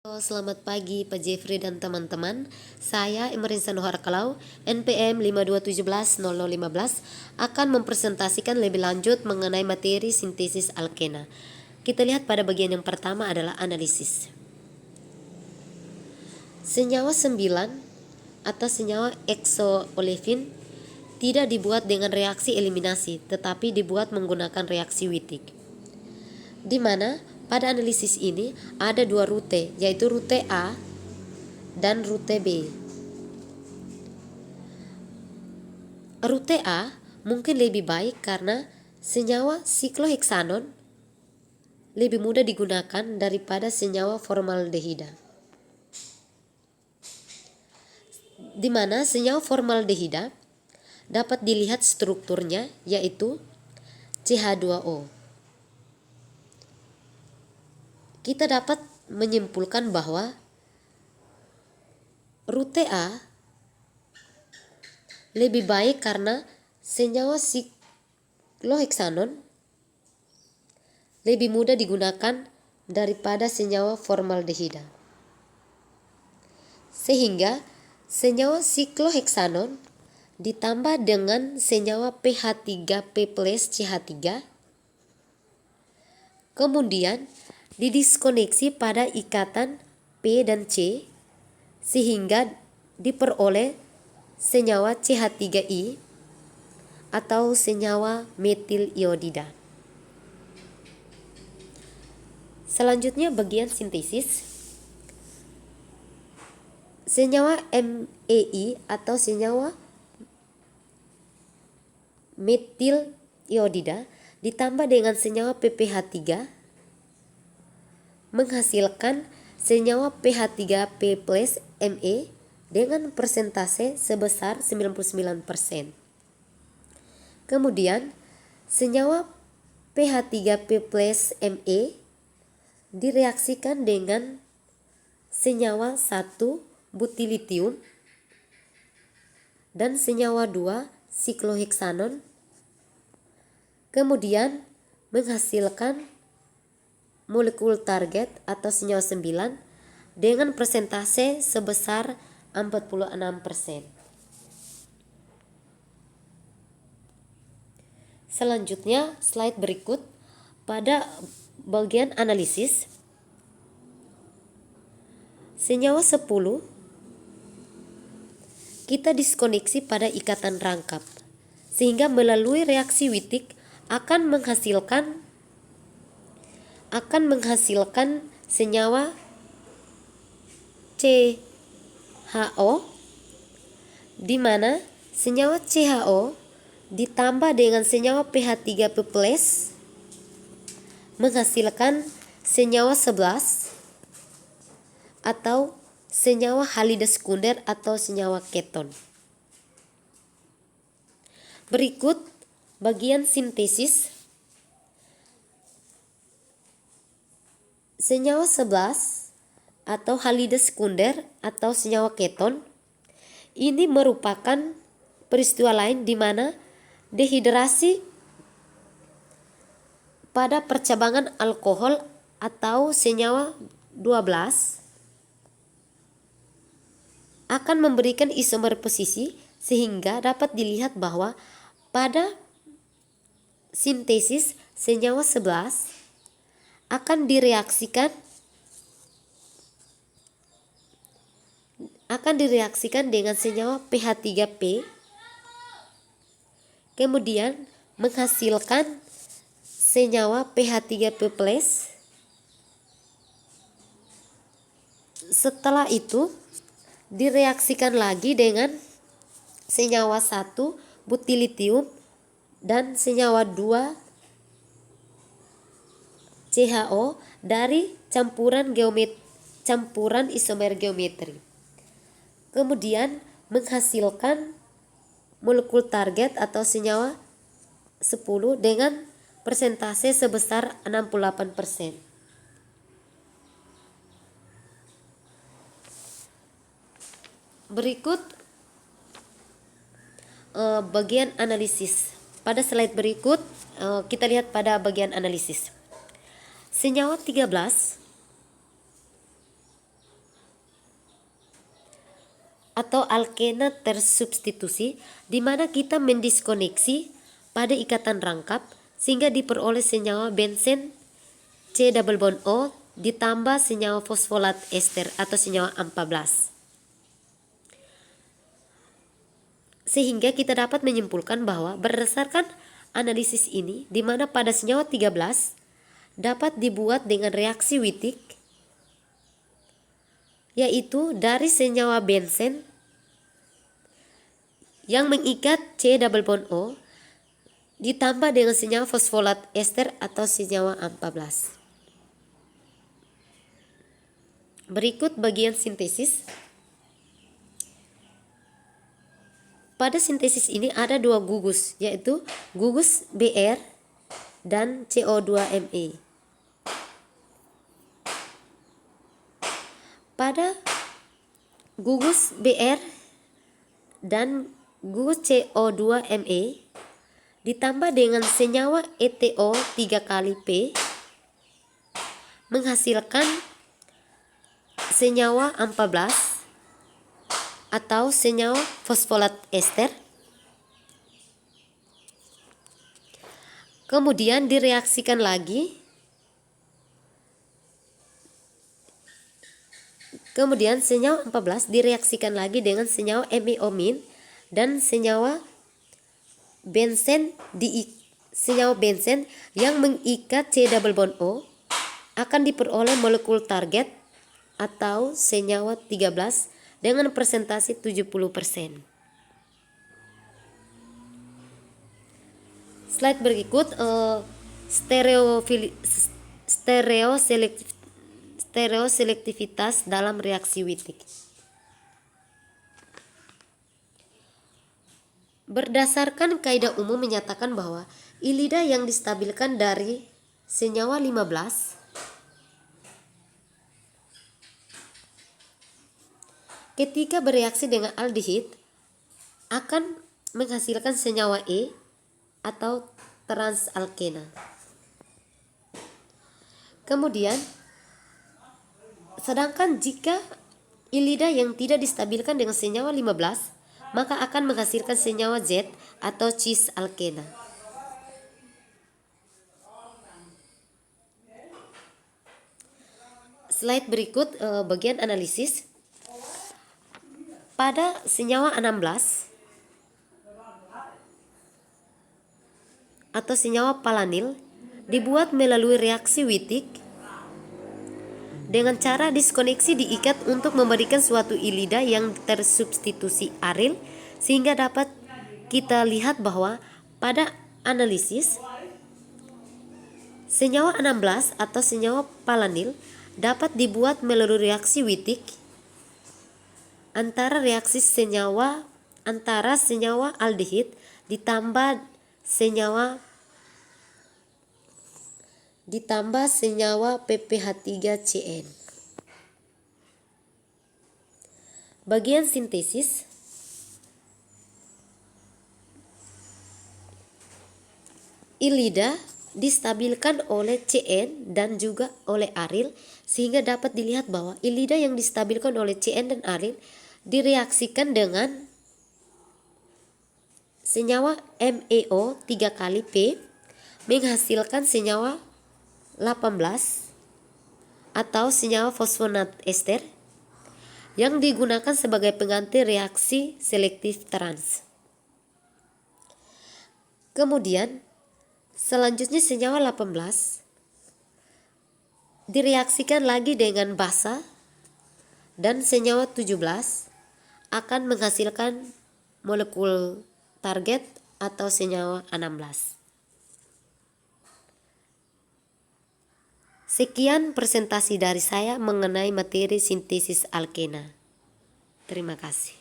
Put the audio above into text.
Halo, selamat pagi Pak Jeffrey dan teman-teman. Saya Emerin Sanuharkalau, NPM 52170015 akan mempresentasikan lebih lanjut mengenai materi sintesis alkena. Kita lihat pada bagian yang pertama adalah analisis. Senyawa 9 atau senyawa hexaolefin tidak dibuat dengan reaksi eliminasi, tetapi dibuat menggunakan reaksi Wittig. Di mana pada analisis ini ada dua rute, yaitu rute A dan rute B. Rute A mungkin lebih baik karena senyawa sikloheksanon lebih mudah digunakan daripada senyawa formaldehida. Di mana senyawa formaldehida dapat dilihat strukturnya, yaitu CH2O. Kita dapat menyimpulkan bahwa rute A lebih baik karena senyawa sikloheksanon lebih mudah digunakan daripada senyawa formaldehida. Sehingga senyawa sikloheksanon ditambah dengan senyawa pH3P+ CH3 kemudian didiskoneksi pada ikatan P dan C sehingga diperoleh senyawa CH3I atau senyawa metil iodida. Selanjutnya bagian sintesis. Senyawa MEI atau senyawa metil iodida ditambah dengan senyawa PPH3 menghasilkan senyawa pH3P+ Me dengan persentase sebesar 99%. Kemudian senyawa pH3P+ Me direaksikan dengan senyawa 1 butilitium dan senyawa 2 sikloheksanon kemudian menghasilkan molekul target atau senyawa 9 dengan persentase sebesar 46%. Selanjutnya slide berikut pada bagian analisis. Senyawa 10 kita diskoneksi pada ikatan rangkap sehingga melalui reaksi Wittig akan menghasilkan senyawa CHO di mana senyawa CHO ditambah dengan senyawa pH3P+ menghasilkan senyawa 11 atau senyawa halida sekunder atau senyawa keton. Berikut bagian sintesis. Senyawa 11 atau halida sekunder atau senyawa keton ini merupakan peristiwa lain di mana dehidrasi pada percabangan alkohol atau senyawa 12 akan memberikan isomer posisi sehingga dapat dilihat bahwa pada sintesis senyawa 11 akan direaksikan dengan senyawa pH3P kemudian menghasilkan senyawa pH3P+. Setelah itu direaksikan lagi dengan senyawa 1 butilitium dan senyawa 2 CHO dari campuran isomer geometri. Kemudian menghasilkan molekul target atau senyawa 10 dengan persentase sebesar 68%. Berikut bagian analisis. Pada slide berikut kita lihat pada bagian analisis. Senyawa 13 atau alkena tersubstitusi, di mana kita mendiskoneksi pada ikatan rangkap sehingga diperoleh senyawa benzen C double bond O ditambah senyawa fosfolat ester atau senyawa 14. Sehingga kita dapat menyimpulkan bahwa berdasarkan analisis ini, di mana pada senyawa 13 dapat dibuat dengan reaksi Wittig, yaitu dari senyawa benzen yang mengikat C double bond O ditambah dengan senyawa fosfolat ester atau senyawa 14. Berikut bagian sintesis. Pada sintesis ini ada dua gugus, yaitu gugus Br dan CO2Me. Pada gugus Br dan gugus CO2Me ditambah dengan senyawa ETO 3 kali P menghasilkan senyawa 14 atau senyawa fosfolat ester. Kemudian direaksikan lagi. Kemudian senyawa 14 direaksikan lagi dengan senyawa meomin dan senyawa benzen yang mengikat C double bond O akan diperoleh molekul target atau senyawa 13 dengan presentasi 70%. Slide berikut stereoselektivitas dalam reaksi Wittig. Berdasarkan kaidah umum menyatakan bahwa ilida yang distabilkan dari senyawa 15 ketika bereaksi dengan aldehid akan menghasilkan senyawa E atau transalkena. Kemudian, sedangkan jika ilida yang tidak distabilkan dengan senyawa 15, maka akan menghasilkan senyawa Z atau cis alkena. Slide berikut bagian analisis. Pada senyawa 16 atau senyawa palanil dibuat melalui reaksi Wittig dengan cara diskoneksi diikat untuk memberikan suatu ilida yang tersubstitusi aril, sehingga dapat kita lihat bahwa pada analisis senyawa 16 atau senyawa palanil dapat dibuat melalui reaksi Wittig antara senyawa aldehid ditambah senyawa PPH3CN. Bagian sintesis. Ilida distabilkan oleh CN dan juga oleh aril, sehingga dapat dilihat bahwa ilida yang distabilkan oleh CN dan aril direaksikan dengan senyawa MEO 3 kali P menghasilkan senyawa 18 atau senyawa fosfonat ester yang digunakan sebagai pengganti reaksi selektif trans. Kemudian selanjutnya senyawa 18 direaksikan lagi dengan basa dan senyawa 17 akan menghasilkan molekul target atau senyawa 16. Sekian presentasi dari saya mengenai materi sintesis alkena. Terima kasih.